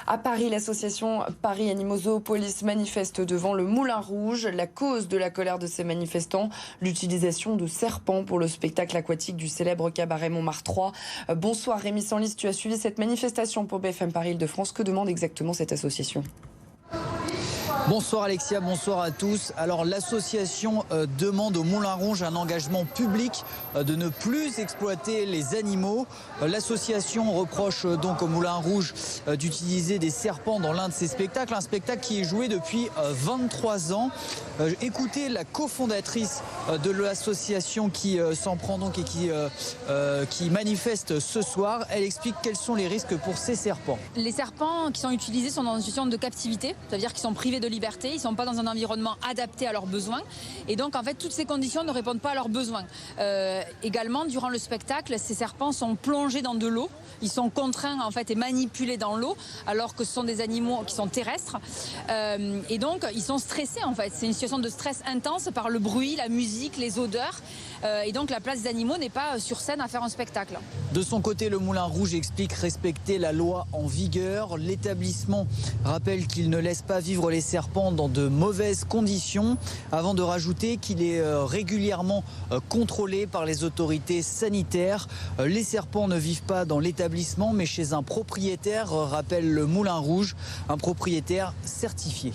À Paris, l'association Paris Animaux Zoopolis manifeste devant le Moulin Rouge. La cause de la colère de ces manifestants, l'utilisation de serpents pour le spectacle aquatique du célèbre cabaret Montmartre 3. Bonsoir Rémi Senlis, tu as suivi cette manifestation pour BFM Paris Île-de-France. Que demande exactement cette association ? Bonsoir Alexia, bonsoir à tous. Alors l'association demande au Moulin Rouge un engagement public de ne plus exploiter les animaux. L'association reproche donc au Moulin Rouge d'utiliser des serpents dans l'un de ses spectacles, un spectacle qui est joué depuis 23 ans. Écoutez la cofondatrice de l'association qui s'en prend donc et qui manifeste ce soir. Elle explique quels sont les risques pour ces serpents. Les serpents qui sont utilisés sont dans une situation de captivité, c'est-à-dire qu'ils sont privés de liberté, ils ne sont pas dans un environnement adapté à leurs besoins. Et donc, en fait, toutes ces conditions ne répondent pas à leurs besoins. Également, durant le spectacle, ces serpents sont plongés dans de l'eau. Ils sont contraints, en fait, et manipulés dans l'eau, alors que ce sont des animaux qui sont terrestres. Et donc, ils sont stressés, en fait. C'est une situation de stress intense par le bruit, la musique, les odeurs. Et donc, la place des animaux n'est pas sur scène à faire un spectacle. De son côté, le Moulin Rouge explique respecter la loi en vigueur. L'établissement rappelle qu'il ne laisse pas vivre les serpents dans de mauvaises conditions, avant de rajouter qu'il est régulièrement contrôlé par les autorités sanitaires. Les serpents ne vivent pas dans l'établissement, mais chez un propriétaire, rappelle le Moulin Rouge, un propriétaire certifié.